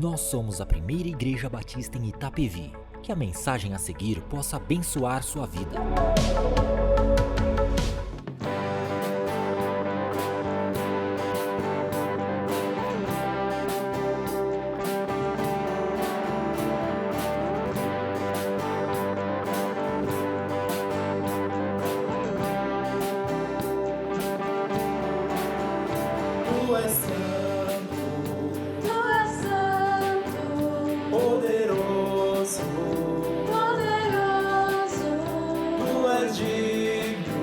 Nós somos a primeira igreja batista em Itapevi. Que a mensagem a seguir possa abençoar sua vida. Tu és santo, poderoso, tu és digno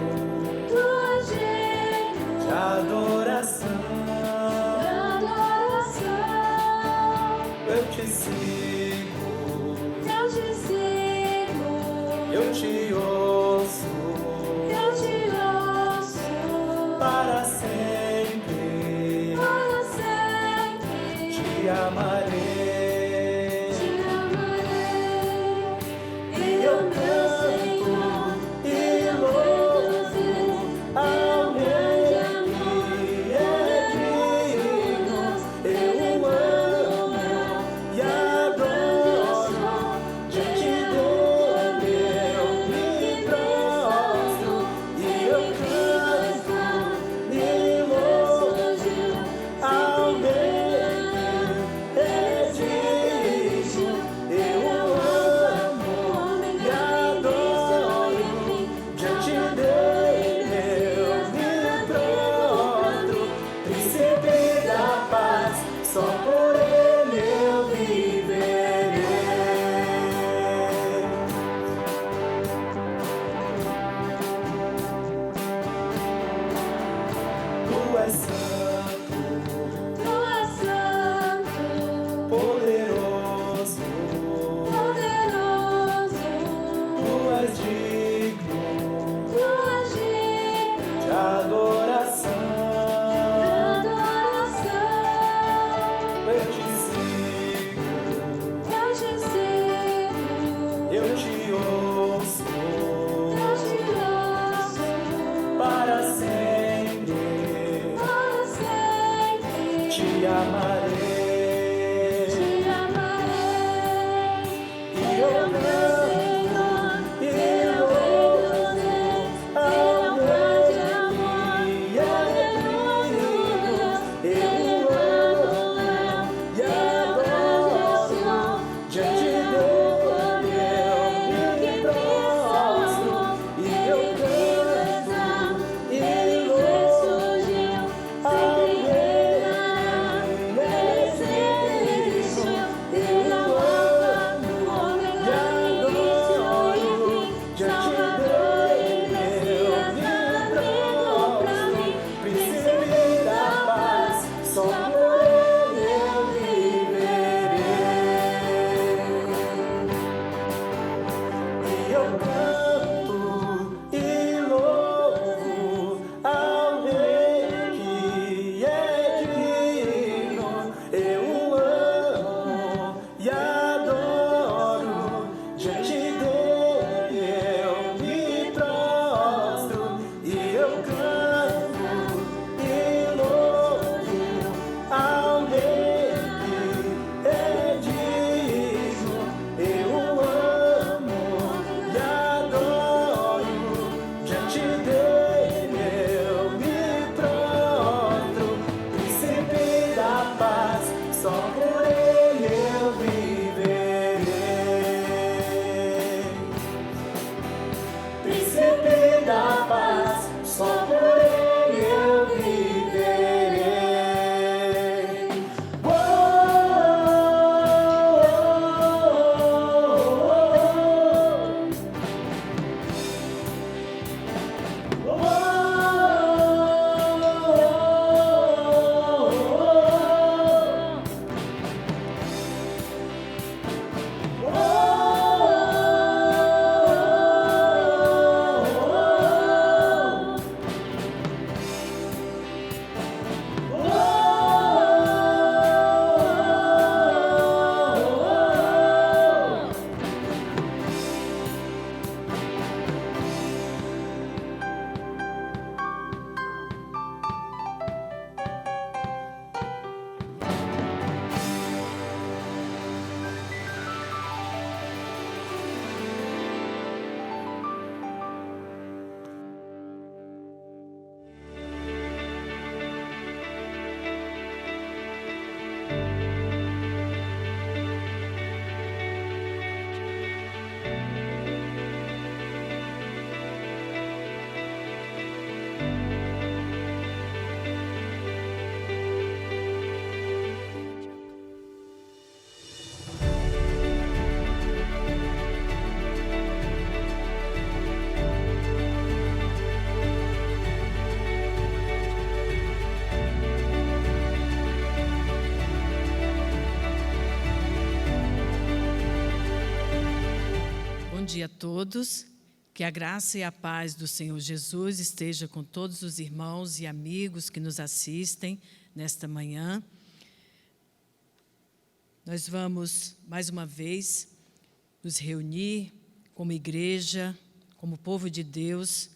de adoração. Eu te sigo, eu te ouço, para sempre te amarei. E eu canto e louvo ao Rei que é digno. Eu o amo e adoro, diante dele eu me prostro. E eu canto e louvo ao Rei que é digno. Eu o amo e adoro, diante dele eu me prostro. Príncipe da paz, só por ele eu viverei. Tu és santo, poderoso, tu és digno de adoração. Eu te sigo, eu te ouço, para sempre te amarei. E eu canto e louvo ao Rei que é digno. Eu o amo e adoro, diante dele eu me prostro. E eu canto e louvo ao Rei que é tarde a todos. Que a graça e a paz do Senhor Jesus esteja com todos os irmãos e amigos que nos assistem nesta manhã. Nós vamos, mais uma vez, nos reunir como igreja, como povo de Deus,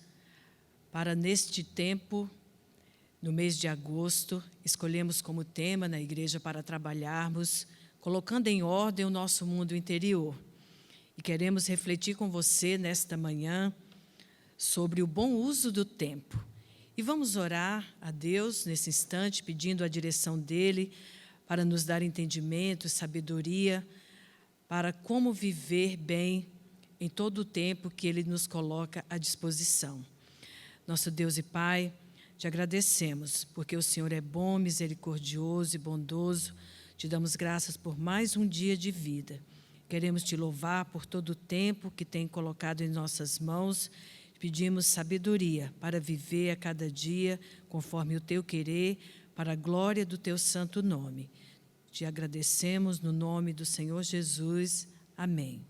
para neste tempo, no mês de agosto, escolhemos como tema na igreja para trabalharmos, colocando em ordem o nosso mundo interior. E queremos refletir com você nesta manhã sobre o bom uso do tempo. E vamos orar a Deus nesse instante, pedindo a direção dEle para nos dar entendimento e sabedoria para como viver bem em todo o tempo que Ele nos coloca à disposição. Nosso Deus e Pai, te agradecemos, porque o Senhor é bom, misericordioso e bondoso. Te damos graças por mais um dia de vida. Queremos te louvar por todo o tempo que tem colocado em nossas mãos. Pedimos sabedoria para viver a cada dia conforme o teu querer, para a glória do teu santo nome. Te agradecemos no nome do Senhor Jesus. Amém.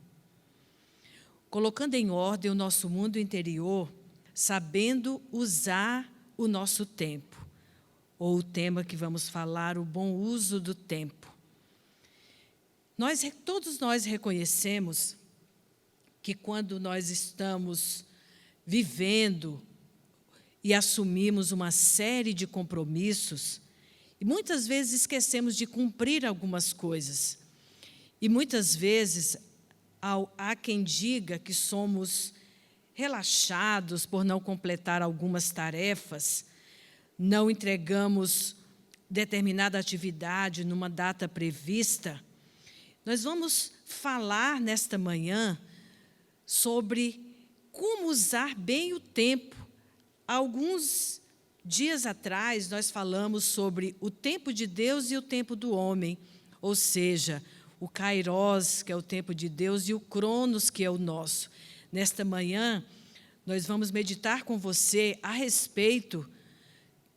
Colocando em ordem o nosso mundo interior, sabendo usar o nosso tempo, ou o tema que vamos falar, o bom uso do tempo. Todos nós reconhecemos que quando nós estamos vivendo e assumimos uma série de compromissos, e muitas vezes esquecemos de cumprir algumas coisas, e muitas vezes há quem diga que somos relaxados por não completar algumas tarefas, não entregamos determinada atividade numa data prevista. Nós vamos falar nesta manhã sobre como usar bem o tempo. Alguns dias atrás, nós falamos sobre o tempo de Deus e o tempo do homem, ou seja, o Kairos, que é o tempo de Deus, e o Cronos, que é o nosso. Nesta manhã, nós vamos meditar com você a respeito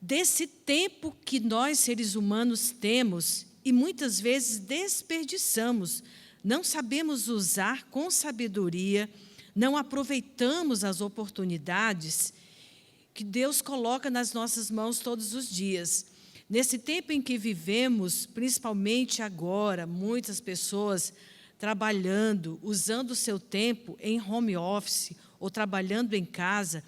desse tempo que nós, seres humanos, temos e muitas vezes desperdiçamos, não sabemos usar com sabedoria, não aproveitamos as oportunidades que Deus coloca nas nossas mãos todos os dias. Nesse tempo em que vivemos, principalmente agora, muitas pessoas trabalhando, usando o seu tempo em home office ou trabalhando em casa,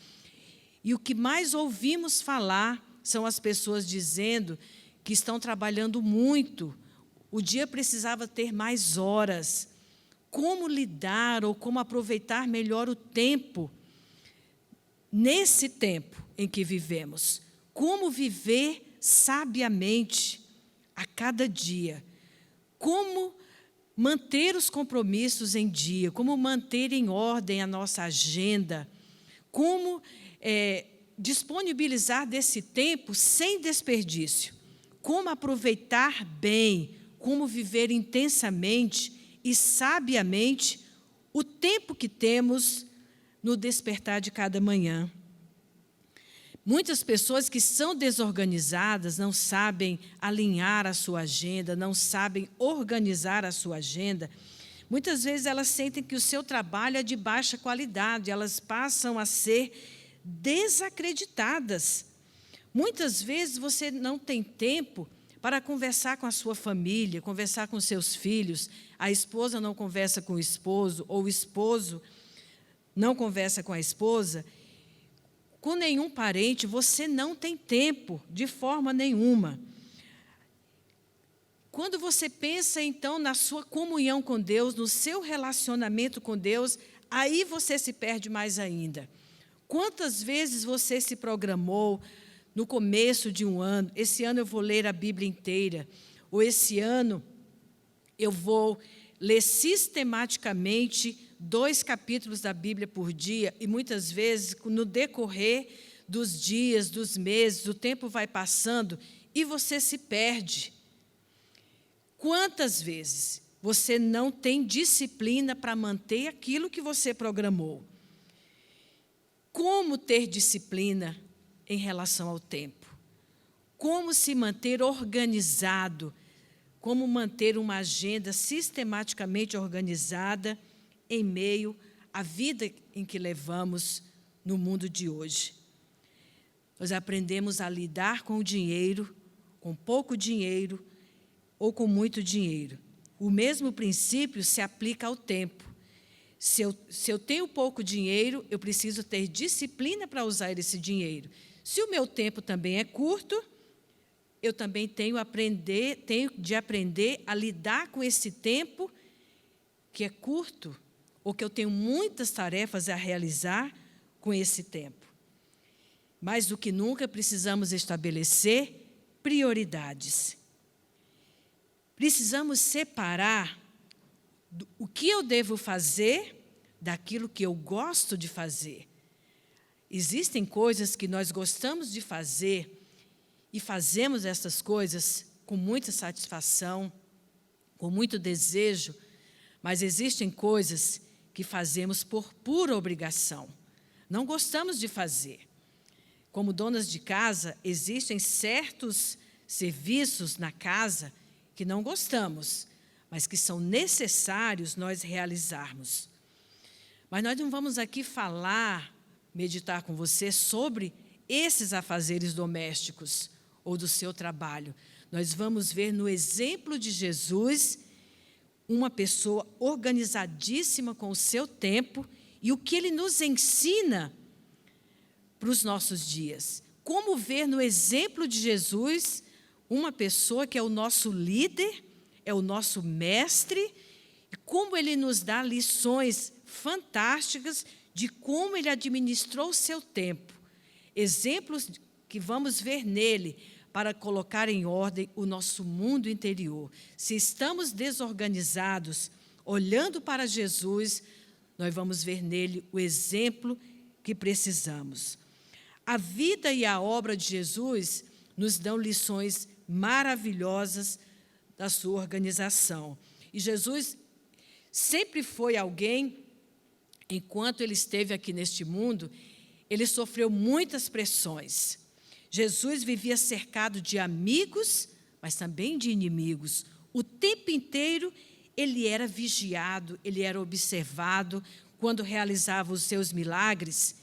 e o que mais ouvimos falar são as pessoas dizendo que estão trabalhando muito, o dia precisava ter mais horas. Como lidar ou como aproveitar melhor o tempo nesse tempo em que vivemos? Como viver sabiamente a cada dia? Como manter os compromissos em dia? Como manter em ordem a nossa agenda? Como disponibilizar desse tempo sem desperdício? Como aproveitar bem, como viver intensamente e sabiamente o tempo que temos no despertar de cada manhã. Muitas pessoas que são desorganizadas não sabem alinhar a sua agenda, não sabem organizar a sua agenda. Muitas vezes elas sentem que o seu trabalho é de baixa qualidade, elas passam a ser desacreditadas. Muitas vezes você não tem tempo para conversar com a sua família, conversar com seus filhos. A esposa não conversa com o esposo, ou o esposo não conversa com a esposa. Com nenhum parente, você não tem tempo, de forma nenhuma. Quando você pensa, então, na sua comunhão com Deus, no seu relacionamento com Deus, aí você se perde mais ainda. Quantas vezes você se programou no começo de um ano? Esse ano eu vou ler a Bíblia inteira, ou esse ano eu vou ler sistematicamente 2 capítulos da Bíblia por dia, e muitas vezes, no decorrer dos dias, dos meses, o tempo vai passando e você se perde. Quantas vezes você não tem disciplina para manter aquilo que você programou? Como ter disciplina em relação ao tempo? Como se manter organizado? Como manter uma agenda sistematicamente organizada em meio a vida em que levamos no mundo de hoje. Nós aprendemos a lidar com o dinheiro, com pouco dinheiro ou com muito dinheiro. O mesmo princípio se aplica ao tempo. Se eu tenho pouco dinheiro, eu preciso ter disciplina para usar esse dinheiro. Se o meu tempo também é curto, eu também tenho de aprender a lidar com esse tempo que é curto, ou que eu tenho muitas tarefas a realizar com esse tempo. Mais do que nunca, precisamos estabelecer prioridades. Precisamos separar o que eu devo fazer daquilo que eu gosto de fazer. Existem coisas que nós gostamos de fazer e fazemos essas coisas com muita satisfação, com muito desejo, mas existem coisas que fazemos por pura obrigação. Não gostamos de fazer. Como donas de casa, existem certos serviços na casa que não gostamos, mas que são necessários nós realizarmos. Mas nós não vamos aqui meditar com você sobre esses afazeres domésticos ou do seu trabalho. Nós vamos ver no exemplo de Jesus uma pessoa organizadíssima com o seu tempo e o que ele nos ensina para os nossos dias. Como ver no exemplo de Jesus uma pessoa que é o nosso líder, é o nosso mestre, e como ele nos dá lições fantásticas de como ele administrou o seu tempo. Exemplos que vamos ver nele para colocar em ordem o nosso mundo interior. Se estamos desorganizados, olhando para Jesus, nós vamos ver nele o exemplo que precisamos. A vida e a obra de Jesus nos dão lições maravilhosas da sua organização. E Jesus sempre foi alguém, enquanto ele esteve aqui neste mundo, ele sofreu muitas pressões. Jesus vivia cercado de amigos, mas também de inimigos. O tempo inteiro ele era vigiado, ele era observado. Quando realizava os seus milagres,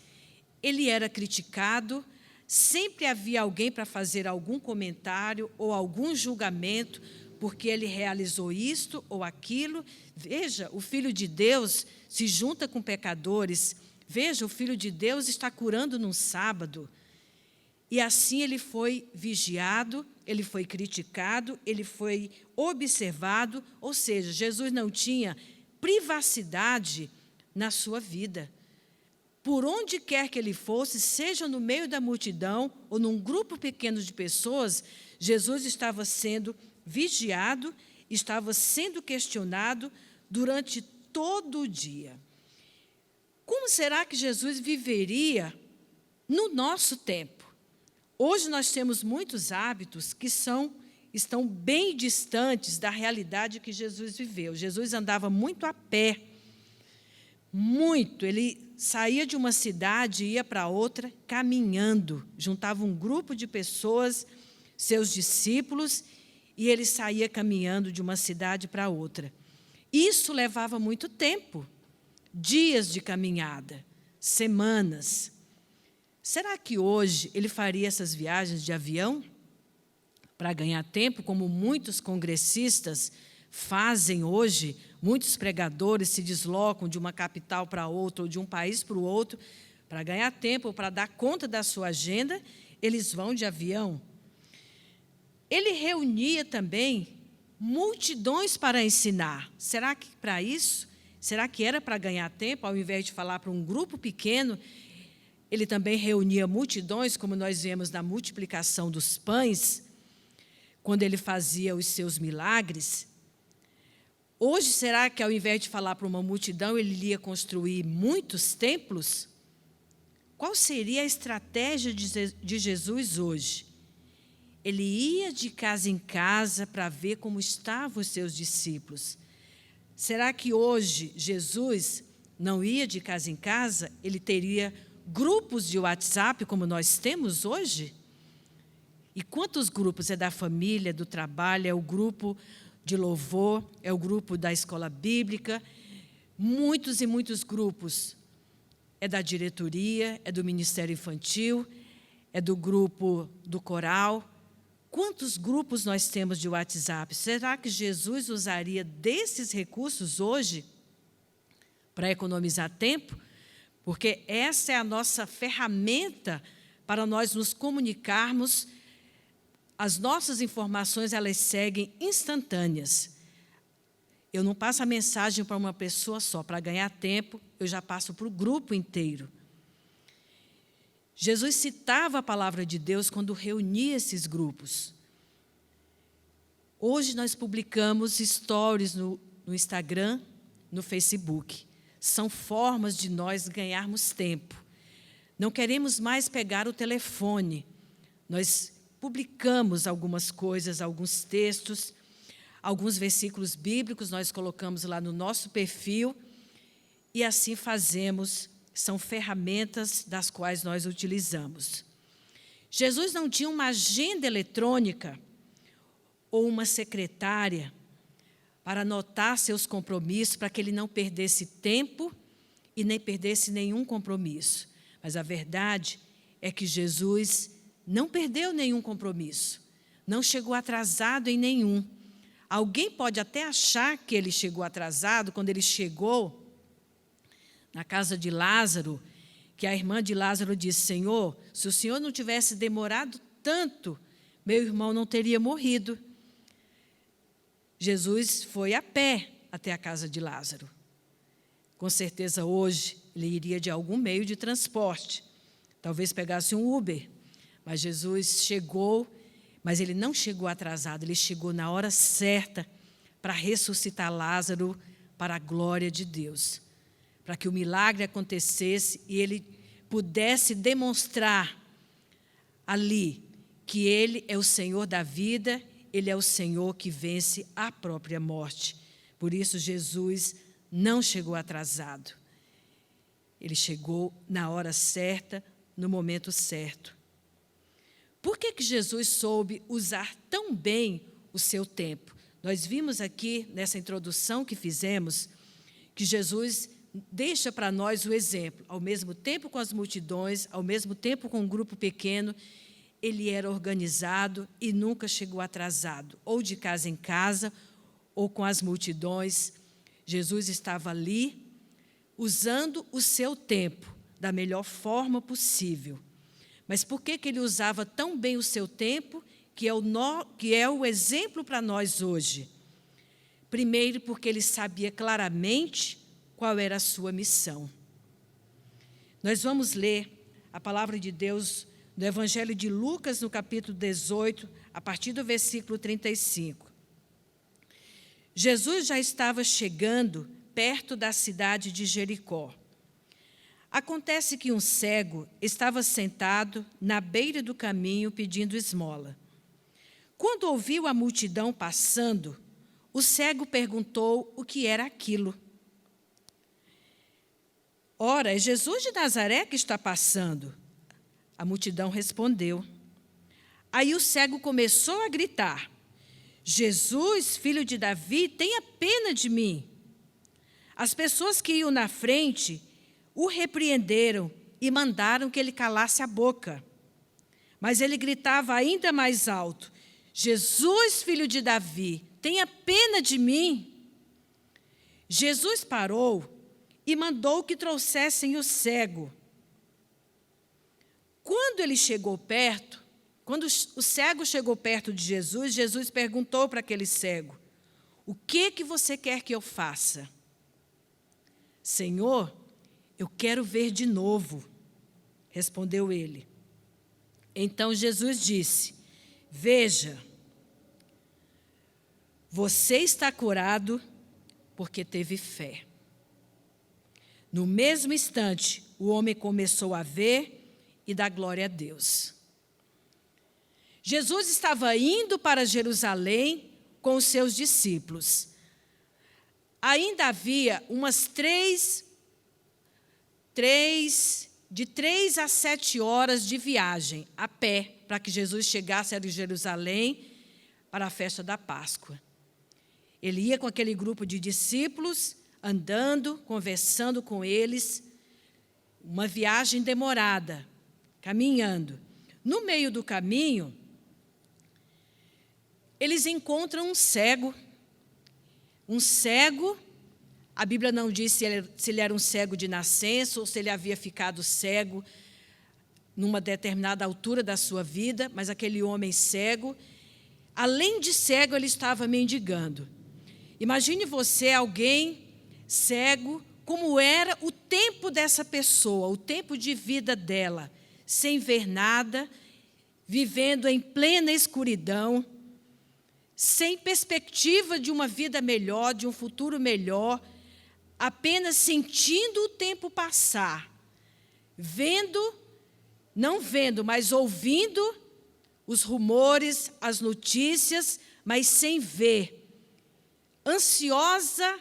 ele era criticado. Sempre havia alguém para fazer algum comentário ou algum julgamento, porque ele realizou isto ou aquilo. Veja, o Filho de Deus se junta com pecadores. Veja, o Filho de Deus está curando num sábado. E assim ele foi vigiado, ele foi criticado, ele foi observado, ou seja, Jesus não tinha privacidade na sua vida. Por onde quer que ele fosse, seja no meio da multidão ou num grupo pequeno de pessoas, Jesus estava sendo vigiado, estava sendo questionado durante todo o dia. Como será que Jesus viveria no nosso tempo? Hoje nós temos muitos hábitos que estão bem distantes da realidade que Jesus viveu. Jesus andava muito a pé, muito. Ele saía de uma cidade e ia para outra caminhando. Juntava um grupo de pessoas, seus discípulos, e ele saía caminhando de uma cidade para outra. Isso levava muito tempo, dias de caminhada, semanas. Será que hoje ele faria essas viagens de avião para ganhar tempo, como muitos congressistas fazem hoje? Muitos pregadores se deslocam de uma capital para outra, ou de um país para o outro, para ganhar tempo, para dar conta da sua agenda, eles vão de avião. Ele reunia também multidões para ensinar. Será que para isso? Será que era para ganhar tempo, ao invés de falar para um grupo pequeno? Ele também reunia multidões, como nós vemos na multiplicação dos pães, quando ele fazia os seus milagres. Hoje, será que ao invés de falar para uma multidão, ele iria construir muitos templos? Qual seria a estratégia de Jesus hoje? Ele ia de casa em casa para ver como estavam os seus discípulos. Será que hoje Jesus não ia de casa em casa? Ele teria grupos de WhatsApp como nós temos hoje? E quantos grupos? É da família, do trabalho, é o grupo de louvor, é o grupo da escola bíblica. muitos e muitos grupos. É da diretoria, é do Ministério Infantil, é do grupo do coral. Quantos grupos nós temos de WhatsApp? Será que Jesus usaria desses recursos hoje para economizar tempo? Porque essa é a nossa ferramenta para nós nos comunicarmos. As nossas informações, elas seguem instantâneas. Eu não passo a mensagem para uma pessoa só. Para ganhar tempo, eu já passo para o grupo inteiro. Jesus citava a palavra de Deus quando reunia esses grupos. Hoje nós publicamos stories no Instagram, no Facebook. São formas de nós ganharmos tempo. Não queremos mais pegar o telefone. Nós publicamos algumas coisas, alguns textos, alguns versículos bíblicos, nós colocamos lá no nosso perfil e assim fazemos. São ferramentas das quais nós utilizamos. Jesus não tinha uma agenda eletrônica ou uma secretária para anotar seus compromissos, para que ele não perdesse tempo e nem perdesse nenhum compromisso. Mas a verdade é que Jesus não perdeu nenhum compromisso, não chegou atrasado em nenhum. Alguém pode até achar que ele chegou atrasado quando ele chegou na casa de Lázaro, que a irmã de Lázaro disse: Senhor, se o Senhor não tivesse demorado tanto, meu irmão não teria morrido. Jesus foi a pé até a casa de Lázaro. Com certeza hoje ele iria de algum meio de transporte, talvez pegasse um Uber, mas Jesus chegou, mas ele não chegou atrasado, ele chegou na hora certa para ressuscitar Lázaro para a glória de Deus, para que o milagre acontecesse e ele pudesse demonstrar ali que ele é o Senhor da vida, ele é o Senhor que vence a própria morte. Por isso, Jesus não chegou atrasado. Ele chegou na hora certa, no momento certo. Por que Jesus soube usar tão bem o seu tempo? Nós vimos aqui, nessa introdução que fizemos, que Jesus deixa para nós o exemplo. Ao mesmo tempo com as multidões, ao mesmo tempo com um grupo pequeno, ele era organizado e nunca chegou atrasado, ou de casa em casa, ou com as multidões. Jesus estava ali, usando o seu tempo da melhor forma possível. Mas por que ele usava tão bem o seu tempo, que é o exemplo para nós hoje? Primeiro, porque ele sabia claramente qual era a sua missão. Nós vamos ler a palavra de Deus no Evangelho de Lucas, no capítulo 18, a partir do versículo 35. Jesus já estava chegando perto da cidade de Jericó. Acontece que um cego estava sentado na beira do caminho pedindo esmola. Quando ouviu a multidão passando, o cego perguntou o que era aquilo. Ora, é Jesus de Nazaré que está passando. A multidão respondeu. Aí o cego começou a gritar: Jesus, filho de Davi, tenha pena de mim. As pessoas que iam na frente o repreenderam e mandaram que ele calasse a boca. Mas ele gritava ainda mais alto: Jesus, filho de Davi, tenha pena de mim. Jesus parou e mandou que trouxessem o cego. Quando o cego chegou perto de Jesus, Jesus perguntou para aquele cego: o que você quer que eu faça? Senhor, eu quero ver de novo, respondeu ele. Então Jesus disse: veja, você está curado porque teve fé. No mesmo instante, o homem começou a ver e dar glória a Deus. Jesus estava indo para Jerusalém com os seus discípulos. Ainda havia umas 3 a 7 horas de viagem a pé para que Jesus chegasse a Jerusalém para a festa da Páscoa. Ele ia com aquele grupo de discípulos andando, conversando com eles, uma viagem demorada, caminhando. No meio do caminho, eles encontram um cego. Um cego, a Bíblia não diz se ele era um cego de nascença ou se ele havia ficado cego numa determinada altura da sua vida, mas aquele homem cego, além de cego, ele estava mendigando. Imagine você, alguém cego, como era o tempo dessa pessoa, o tempo de vida dela, sem ver nada, vivendo em plena escuridão, sem perspectiva de uma vida melhor, de um futuro melhor, apenas sentindo o tempo passar, não vendo, mas ouvindo os rumores, as notícias, mas sem ver. Ansiosa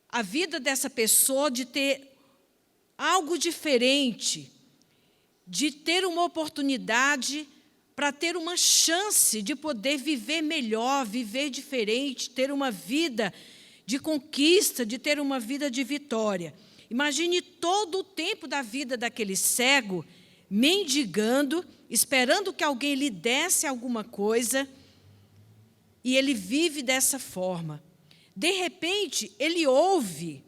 a vida dessa pessoa de ter algo diferente, de ter uma oportunidade para ter uma chance de poder viver melhor, viver diferente, ter uma vida de conquista, de ter uma vida de vitória. Imagine todo o tempo da vida daquele cego, mendigando, esperando que alguém lhe desse alguma coisa, e ele vive dessa forma. De repente, ele ouve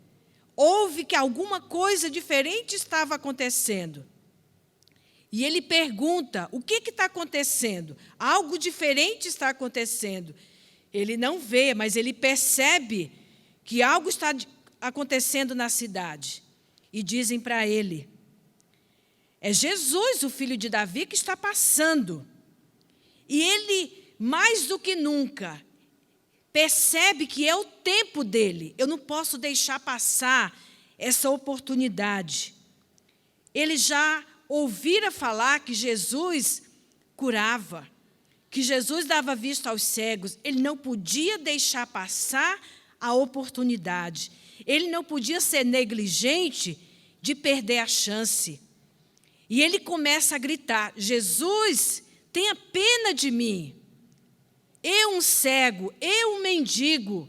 que alguma coisa diferente estava acontecendo. E ele pergunta, o que está acontecendo? Algo diferente está acontecendo. Ele não vê, mas ele percebe que algo está acontecendo na cidade. E dizem para ele, é Jesus, o filho de Davi, que está passando. E ele, mais do que nunca, percebe que é o tempo dele. Eu não posso deixar passar essa oportunidade. Ele já ouvira falar que Jesus curava, que Jesus dava vista aos cegos. Ele não podia deixar passar a oportunidade. Ele não podia ser negligente de perder a chance. E ele começa a gritar, Jesus, tenha pena de mim. Eu, um cego, eu, um mendigo,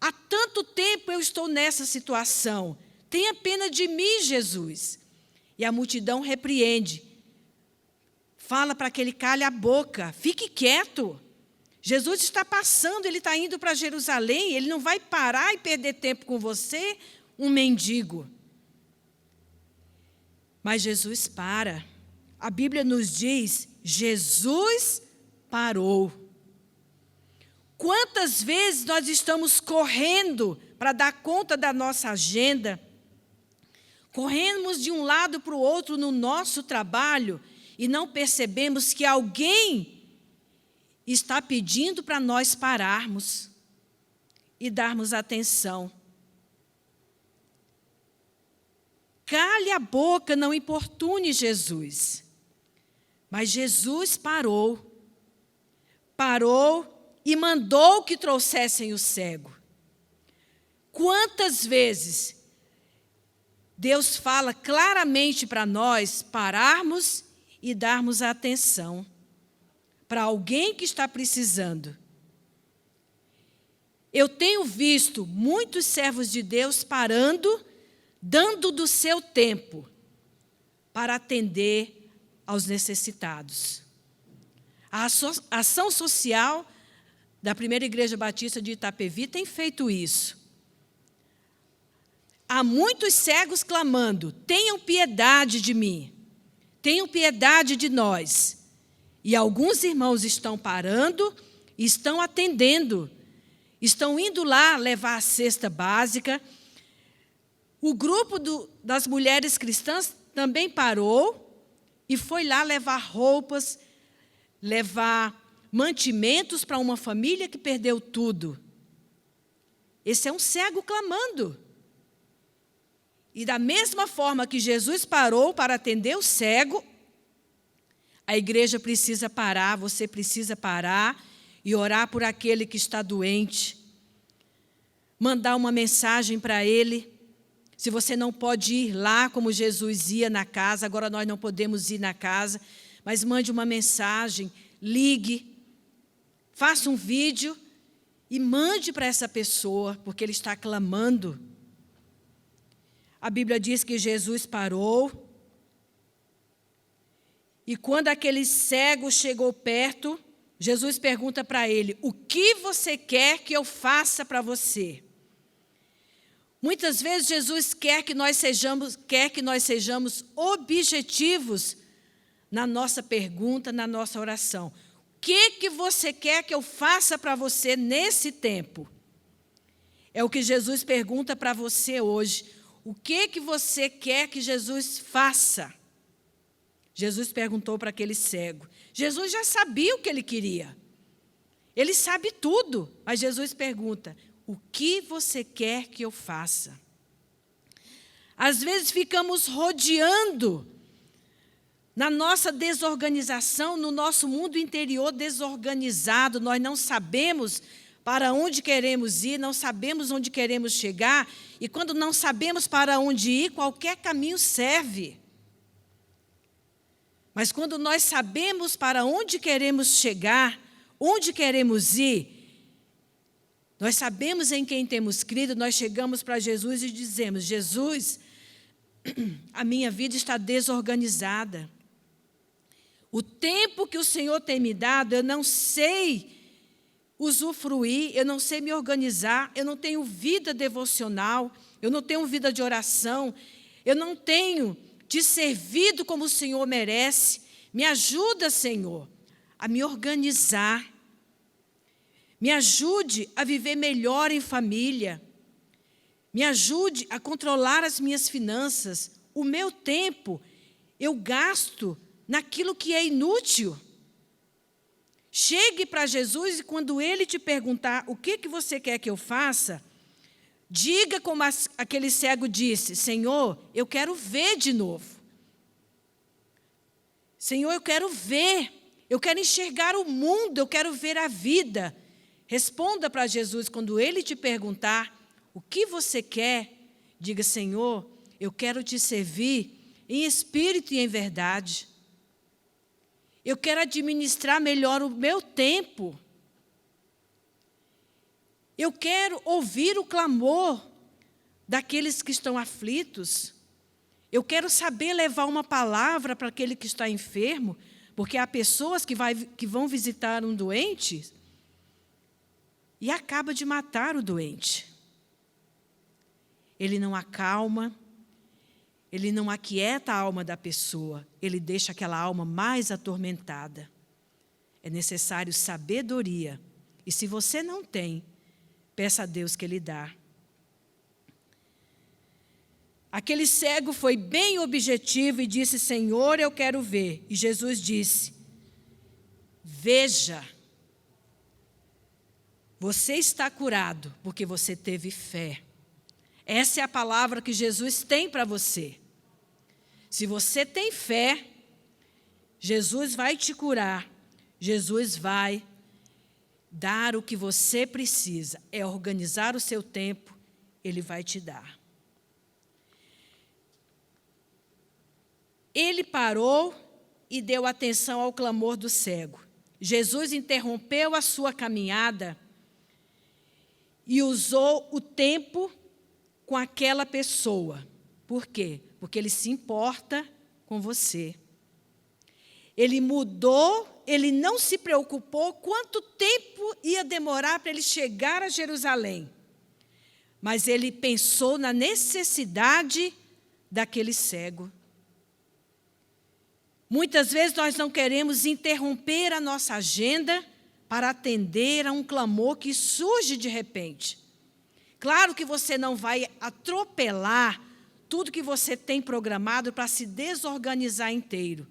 há tanto tempo eu estou nessa situação. Tenha pena de mim, Jesus. E a multidão repreende. Fala para que ele calhe a boca, fique quieto. Jesus está passando, ele está indo para Jerusalém, ele não vai parar e perder tempo com você, um mendigo. Mas Jesus para. A Bíblia nos diz, Jesus parou. Quantas vezes nós estamos correndo para dar conta da nossa agenda, corremos de um lado para o outro no nosso trabalho e não percebemos que alguém está pedindo para nós pararmos e darmos atenção. Cale a boca, não importune Jesus. Mas Jesus parou e mandou que trouxessem o cego. Quantas vezes Deus fala claramente para nós pararmos e darmos atenção para alguém que está precisando. Eu tenho visto muitos servos de Deus parando, dando do seu tempo para atender aos necessitados. A ação social da Primeira Igreja Batista de Itapevi tem feito isso. Há muitos cegos clamando, tenham piedade de mim, tenham piedade de nós. E alguns irmãos estão parando e estão atendendo, estão indo lá levar a cesta básica. O grupo das mulheres cristãs também parou e foi lá levar roupas, levar mantimentos para uma família que perdeu tudo. Esse é um cego clamando. E da mesma forma que Jesus parou para atender o cego, a igreja precisa parar, você precisa parar e orar por aquele que está doente. Mandar uma mensagem para ele. Se você não pode ir lá como Jesus ia na casa, agora nós não podemos ir na casa, mas mande uma mensagem, ligue, faça um vídeo e mande para essa pessoa, porque ele está clamando. A Bíblia diz que Jesus parou, e quando aquele cego chegou perto, Jesus pergunta para ele: o que você quer que eu faça para você? Muitas vezes Jesus quer que nós sejamos objetivos na nossa pergunta, na nossa oração. O que você quer que eu faça para você nesse tempo? É o que Jesus pergunta para você hoje. O que você quer que Jesus faça? Jesus perguntou para aquele cego. Jesus já sabia o que ele queria. Ele sabe tudo, mas Jesus pergunta: o que você quer que eu faça? Às vezes ficamos rodeando na nossa desorganização, no nosso mundo interior desorganizado, nós não sabemos para onde queremos ir, não sabemos onde queremos chegar, e quando não sabemos para onde ir, qualquer caminho serve. Mas quando nós sabemos para onde queremos chegar, onde queremos ir, nós sabemos em quem temos crido, nós chegamos para Jesus e dizemos: Jesus, a minha vida está desorganizada. O tempo que o Senhor tem me dado, eu não sei usufruir, eu não sei me organizar, eu não tenho vida devocional, eu não tenho vida de oração, eu não tenho te servido como o Senhor merece. Me ajuda, Senhor, a me organizar. Me ajude a viver melhor em família. Me ajude a controlar as minhas finanças. O meu tempo eu gasto naquilo que é inútil. Chegue para Jesus e quando Ele te perguntar o que você quer que eu faça, diga como aquele cego disse: Senhor, eu quero ver de novo. Senhor, eu quero ver. Eu quero enxergar o mundo, eu quero ver a vida. Responda para Jesus quando Ele te perguntar o que você quer. Diga: Senhor, eu quero te servir em espírito e em verdade. Eu quero administrar melhor o meu tempo. Eu quero ouvir o clamor daqueles que estão aflitos. Eu quero saber levar uma palavra para aquele que está enfermo, porque há pessoas que vão visitar um doente e acaba de matar o doente. Ele não acalma, ele não aquieta a alma da pessoa, ele deixa aquela alma mais atormentada. É necessário sabedoria, e se você não tem, peça a Deus que Ele dá. Aquele cego foi bem objetivo e disse: Senhor, eu quero ver. E Jesus disse: veja, você está curado porque você teve fé. Essa é a palavra que Jesus tem para você. Se você tem fé, Jesus vai te curar. Jesus vai dar o que você precisa. É organizar o seu tempo, Ele vai te dar. Ele parou e deu atenção ao clamor do cego. Jesus interrompeu a sua caminhada e usou o tempo com aquela pessoa. Por quê? Porque Ele se importa com você. Ele mudou, Ele não se preocupou quanto tempo ia demorar para Ele chegar a Jerusalém. Mas Ele pensou na necessidade daquele cego. Muitas vezes nós não queremos interromper a nossa agenda para atender a um clamor que surge de repente. Claro que você não vai atropelar tudo que você tem programado para se desorganizar inteiro.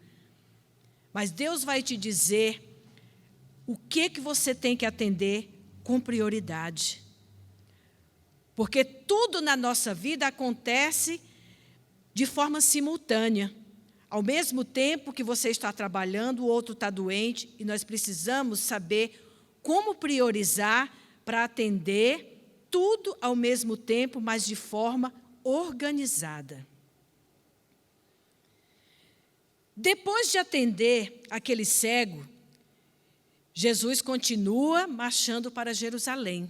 Mas Deus vai te dizer o que você tem que atender com prioridade. Porque tudo na nossa vida acontece de forma simultânea. Ao mesmo tempo que você está trabalhando, o outro está doente, e nós precisamos saber como priorizar para atender tudo ao mesmo tempo, mas de forma organizada. Depois de atender aquele cego, Jesus continua marchando para Jerusalém.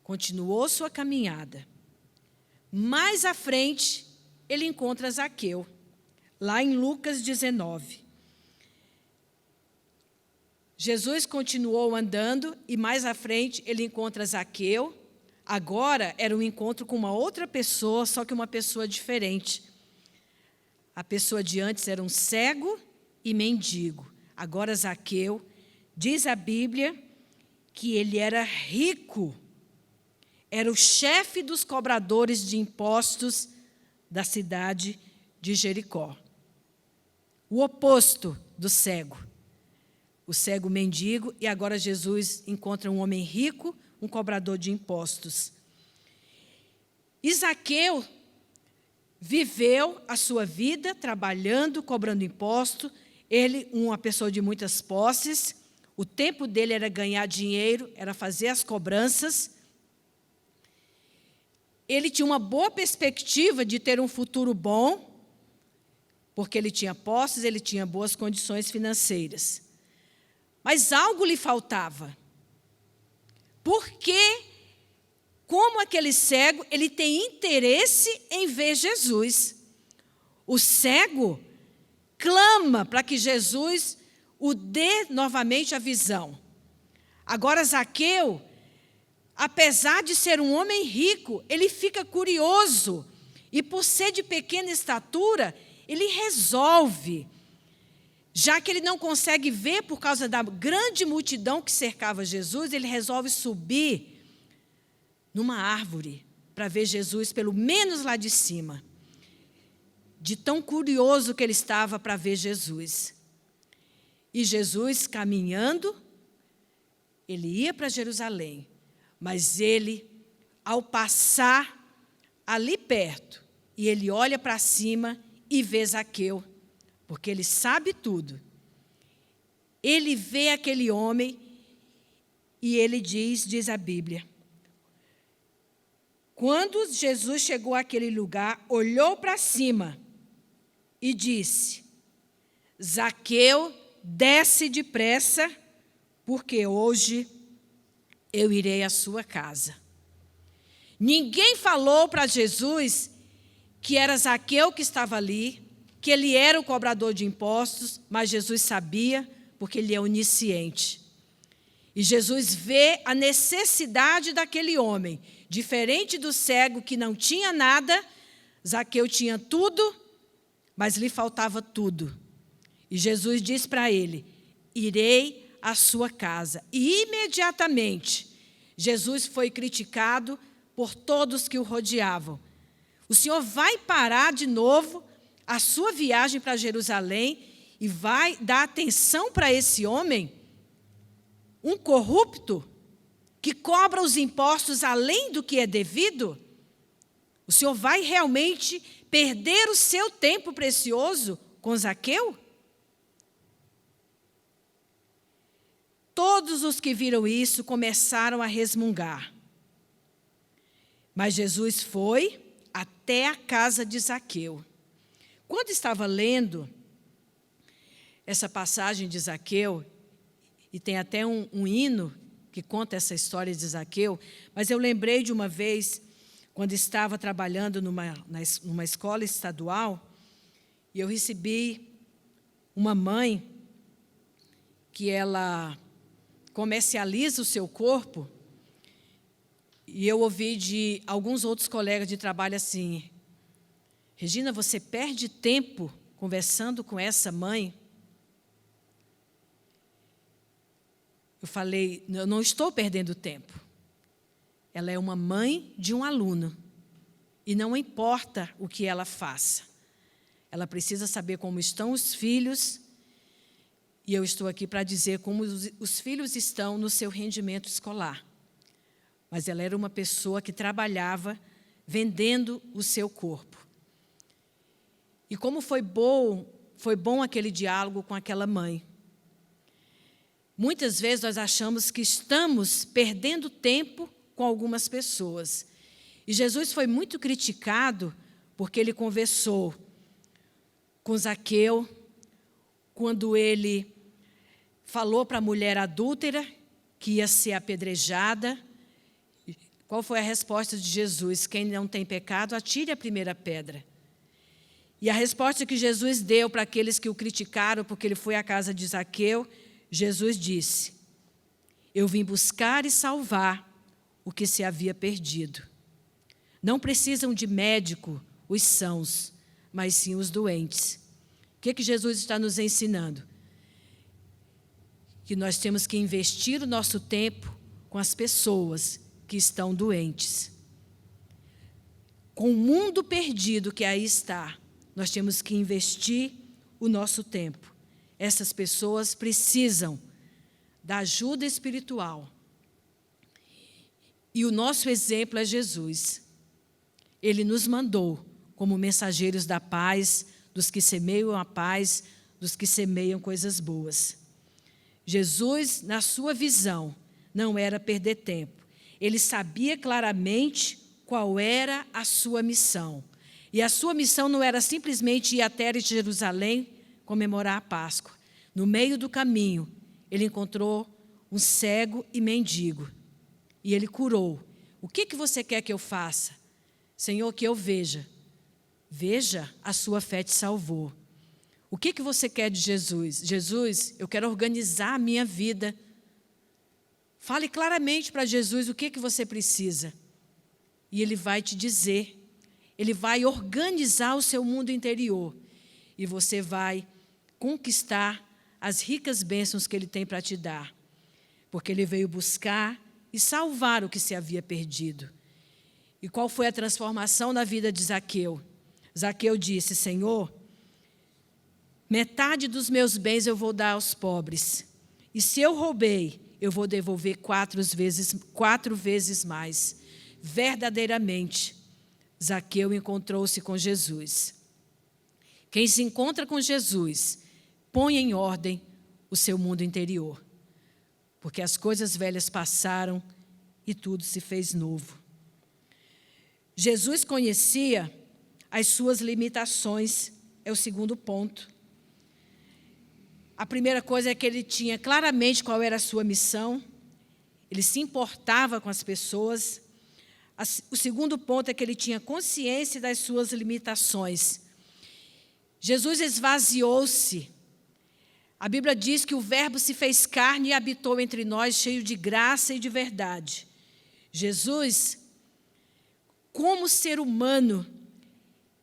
Continuou sua caminhada. Mais à frente, ele encontra Zaqueu, lá em Lucas 19. Jesus continuou andando e mais à frente ele encontra Zaqueu. Agora era um encontro com uma outra pessoa, só que uma pessoa diferente. A pessoa de antes era um cego e mendigo. Agora Zaqueu, diz a Bíblia, que ele era rico. Era o chefe dos cobradores de impostos da cidade de Jericó. O oposto do cego. O cego mendigo, e agora Jesus encontra um homem rico, um cobrador de impostos. E Zaqueu viveu a sua vida trabalhando, cobrando imposto. Ele, uma pessoa de muitas posses, o tempo dele era ganhar dinheiro, era fazer as cobranças. Ele tinha uma boa perspectiva de ter um futuro bom, porque ele tinha posses, ele tinha boas condições financeiras. Mas algo lhe faltava. Porque, como aquele cego, ele tem interesse em ver Jesus. O cego clama para que Jesus o dê novamente a visão. Agora, Zaqueu, apesar de ser um homem rico, ele fica curioso. E por ser de pequena estatura, ele resolve, já que ele não consegue ver por causa da grande multidão que cercava Jesus, ele resolve subir numa árvore para ver Jesus pelo menos lá de cima. De tão curioso que ele estava para ver Jesus. E Jesus, caminhando, ele ia para Jerusalém. Mas ele, ao passar ali perto, e ele olha para cima e vê Zaqueu, porque ele sabe tudo. Ele vê aquele homem e ele diz a Bíblia, quando Jesus chegou àquele lugar, olhou para cima e disse, Zaqueu, desce depressa, porque hoje eu irei à sua casa. Ninguém falou para Jesus que era Zaqueu que estava ali, que ele era o cobrador de impostos, mas Jesus sabia, porque ele é onisciente. E Jesus vê a necessidade daquele homem, diferente do cego que não tinha nada, Zaqueu tinha tudo, mas lhe faltava tudo. E Jesus diz para ele, irei à sua casa. E imediatamente, Jesus foi criticado por todos que o rodeavam. O Senhor vai parar de novo a sua viagem para Jerusalém e vai dar atenção para esse homem, um corrupto, que cobra os impostos além do que é devido? O Senhor vai realmente perder o seu tempo precioso com Zaqueu? Todos os que viram isso começaram a resmungar. Mas Jesus foi até a casa de Zaqueu. Quando estava lendo essa passagem de Zaqueu, e tem até um hino que conta essa história de Zaqueu, mas eu lembrei de uma vez, quando estava trabalhando numa escola estadual, e eu recebi uma mãe que ela comercializa o seu corpo, e eu ouvi de alguns outros colegas de trabalho assim, Regina, você perde tempo conversando com essa mãe? Eu falei, eu não estou perdendo tempo. Ela é uma mãe de um aluno. E não importa o que ela faça. Ela precisa saber como estão os filhos. E eu estou aqui para dizer como os filhos estão no seu rendimento escolar. Mas ela era uma pessoa que trabalhava vendendo o seu corpo. E como foi bom aquele diálogo com aquela mãe. Muitas vezes nós achamos que estamos perdendo tempo com algumas pessoas. E Jesus foi muito criticado porque ele conversou com Zaqueu, quando ele falou para a mulher adúltera que ia ser apedrejada. Qual foi a resposta de Jesus? Quem não tem pecado, atire a primeira pedra. E a resposta que Jesus deu para aqueles que o criticaram porque ele foi à casa de Zaqueu, Jesus disse: eu vim buscar e salvar o que se havia perdido. Não precisam de médico os sãos, mas sim os doentes. O que Jesus está nos ensinando? Que nós temos que investir o nosso tempo com as pessoas que estão doentes. Com o mundo perdido que aí está, nós temos que investir o nosso tempo. Essas pessoas precisam da ajuda espiritual. E o nosso exemplo é Jesus. Ele nos mandou como mensageiros da paz, dos que semeiam a paz, dos que semeiam coisas boas. Jesus, na sua visão, não era perder tempo. Ele sabia claramente qual era a sua missão. E a sua missão não era simplesmente ir até Jerusalém comemorar a Páscoa. No meio do caminho, ele encontrou um cego e mendigo. E ele curou. O que você quer que eu faça? Senhor, que eu veja. Veja, a sua fé te salvou. O que você quer de Jesus? Jesus, eu quero organizar a minha vida. Fale claramente para Jesus o que você precisa. E ele vai te dizer. Ele vai organizar o seu mundo interior. E você vai conquistar as ricas bênçãos que ele tem para te dar. Porque ele veio buscar e salvar o que se havia perdido. E qual foi a transformação na vida de Zaqueu? Zaqueu disse: Senhor, metade dos meus bens eu vou dar aos pobres. E se eu roubei, eu vou devolver 4 vezes mais. Verdadeiramente, Zaqueu encontrou-se com Jesus. Quem se encontra com Jesus, põe em ordem o seu mundo interior. Porque as coisas velhas passaram e tudo se fez novo. Jesus conhecia as suas limitações, é o segundo ponto. A primeira coisa é que ele tinha claramente qual era a sua missão, ele se importava com as pessoas. O segundo ponto é que ele tinha consciência das suas limitações. Jesus esvaziou-se. A Bíblia diz que o Verbo se fez carne e habitou entre nós, cheio de graça e de verdade. Jesus, como ser humano,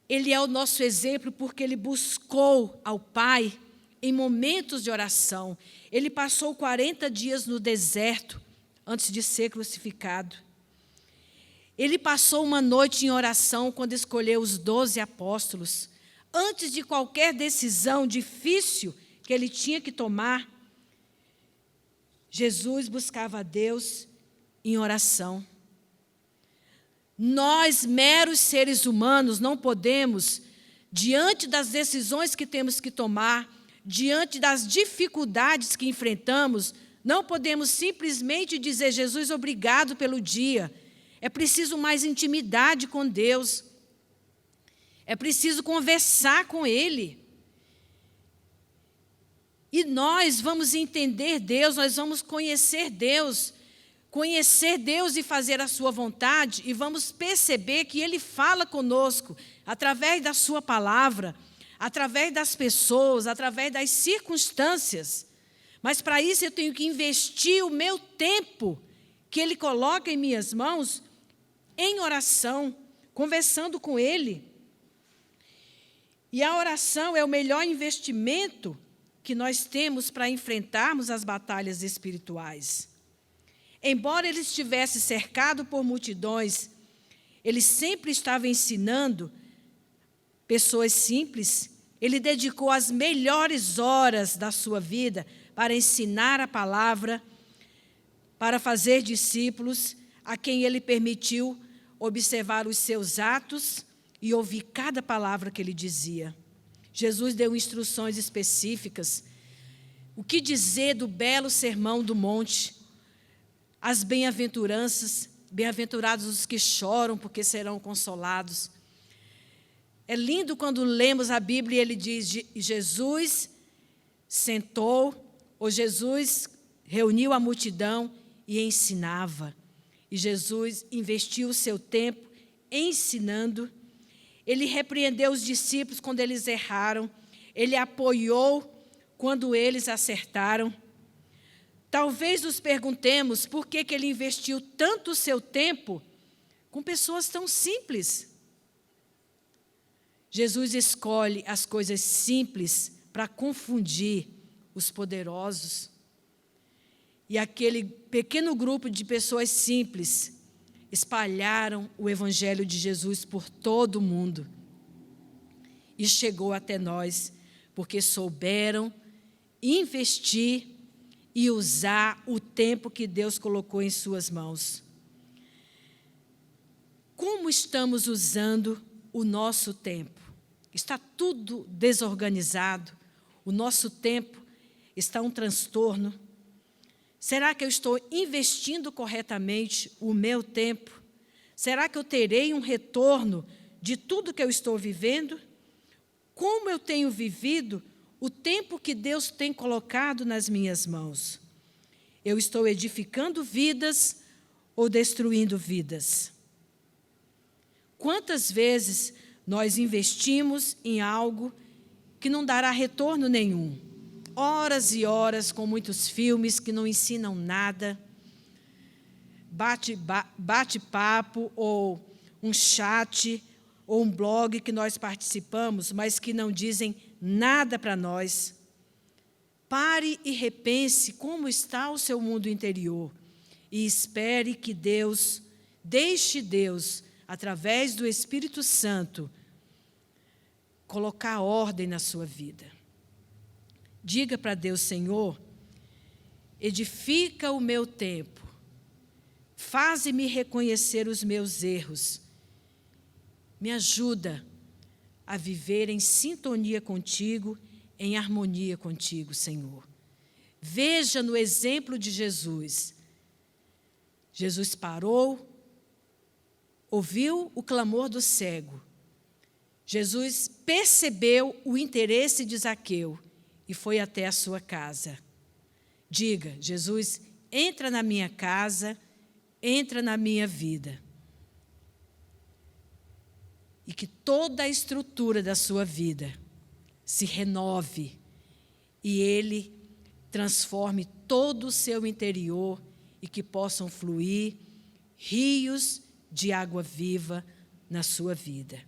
ele é o nosso exemplo porque ele buscou ao Pai em momentos de oração. Ele passou 40 dias no deserto antes de ser crucificado. Ele passou uma noite em oração quando escolheu os 12 apóstolos. Antes de qualquer decisão difícil que ele tinha que tomar, Jesus buscava a Deus em oração. Nós, meros seres humanos, não podemos, diante das decisões que temos que tomar, diante das dificuldades que enfrentamos, não podemos simplesmente dizer: Jesus, obrigado pelo dia. É preciso mais intimidade com Deus. É preciso conversar com Ele. E nós vamos entender Deus, nós vamos conhecer Deus e fazer a sua vontade, e vamos perceber que Ele fala conosco através da sua palavra, através das pessoas, através das circunstâncias. Mas para isso eu tenho que investir o meu tempo que Ele coloca em minhas mãos em oração, conversando com Ele. E a oração é o melhor investimento que nós temos para enfrentarmos as batalhas espirituais. Embora ele estivesse cercado por multidões, ele sempre estava ensinando pessoas simples. Ele dedicou as melhores horas da sua vida para ensinar a palavra, para fazer discípulos, a quem ele permitiu observar os seus atos e ouvir cada palavra que ele dizia. Jesus deu instruções específicas. O que dizer do belo sermão do monte? As bem-aventuranças, bem-aventurados os que choram, porque serão consolados. É lindo quando lemos a Bíblia e ele diz: Jesus sentou, O Jesus reuniu a multidão e ensinava. E Jesus investiu o seu tempo ensinando. Ele repreendeu os discípulos quando eles erraram. Ele apoiou quando eles acertaram. Talvez nos perguntemos por que ele investiu tanto o seu tempo com pessoas tão simples. Jesus escolhe as coisas simples para confundir os poderosos. E aquele pequeno grupo de pessoas simples espalharam o Evangelho de Jesus por todo o mundo. E chegou até nós, porque souberam investir e usar o tempo que Deus colocou em suas mãos. Como estamos usando o nosso tempo? Está tudo desorganizado, o nosso tempo está um transtorno. Será que eu estou investindo corretamente o meu tempo? Será que eu terei um retorno de tudo que eu estou vivendo? Como eu tenho vivido o tempo que Deus tem colocado nas minhas mãos? Eu estou edificando vidas ou destruindo vidas? Quantas vezes nós investimos em algo que não dará retorno nenhum? Horas e horas com muitos filmes que não ensinam nada, bate-papo ou um chat ou um blog que nós participamos, mas que não dizem nada para nós. Pare e repense como está o seu mundo interior e espere que deixe Deus, através do Espírito Santo, colocar ordem na sua vida. Diga para Deus: Senhor, edifica o meu tempo, faze-me reconhecer os meus erros, me ajuda a viver em sintonia contigo, em harmonia contigo, Senhor. Veja no exemplo de Jesus. Jesus parou, ouviu o clamor do cego. Jesus percebeu o interesse de Zaqueu e foi até a sua casa. Diga: Jesus, entra na minha casa, entra na minha vida. E que toda a estrutura da sua vida se renove e Ele transforme todo o seu interior e que possam fluir rios de água viva na sua vida.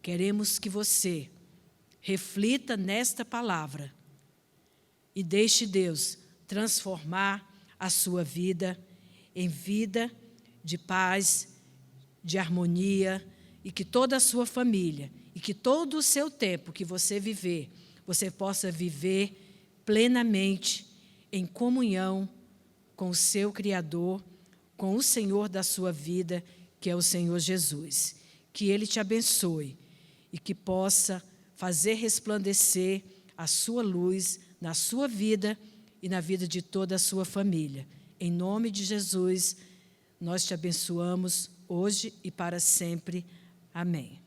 Queremos que você reflita nesta palavra e deixe Deus transformar a sua vida em vida de paz, de harmonia, e que toda a sua família, e que todo o seu tempo que você viver, você possa viver plenamente em comunhão com o seu Criador, com o Senhor da sua vida, que é o Senhor Jesus. Que Ele te abençoe e que possa fazer resplandecer a sua luz na sua vida e na vida de toda a sua família. Em nome de Jesus, nós te abençoamos hoje e para sempre. Amém.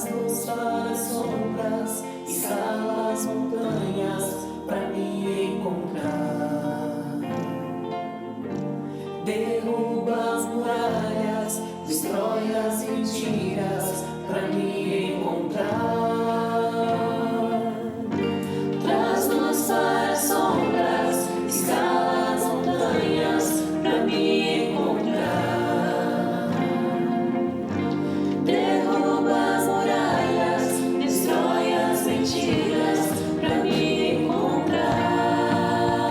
Traz-nos para as sombras, escala as montanhas pra me encontrar. Derruba as muralhas, destrói as mentiras pra me encontrar. Traz-nos para as sombras, escala as montanhas pra me encontrar. Derruba as muralhas, destrói as mentiras pra me encontrar.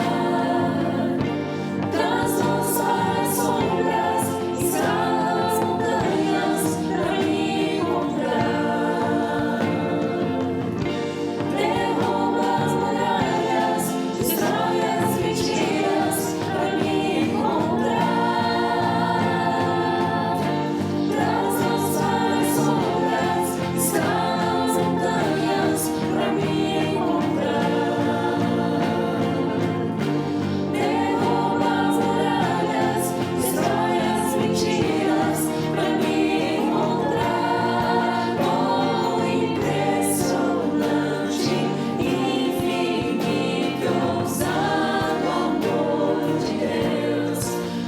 Traz-nos para as sombras, escala as montanhas pra me encontrar. Derruba as muralhas, destrói as mentiras pra me encontrar. Traz-nos para as sombras, escala as montanhas pra me encontrar. Derruba as muralhas, destrói as mentiras pra me encontrar. Oh, impressionante, infinito, ousado amor de Deus.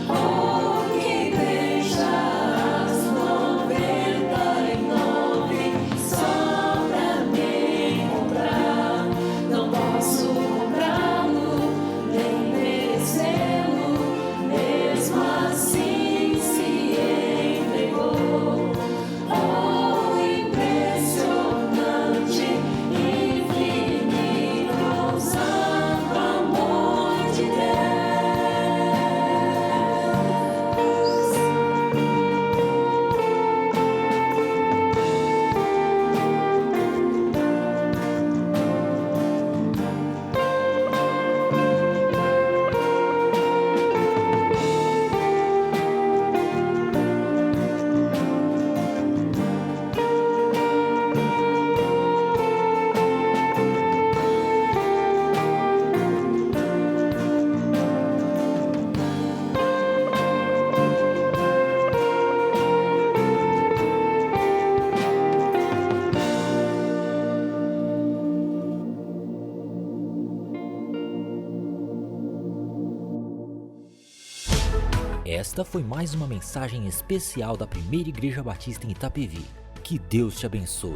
Oh, que deixa as 99 só pra me encontrar. Não posso comprá-lo, nem merecê-lo, mesmo assim se entregou. Oh, impressionante, infinito, ousado amor de Deus. Esta foi mais uma mensagem especial da Primeira Igreja Batista em Itapevi. Que Deus te abençoe.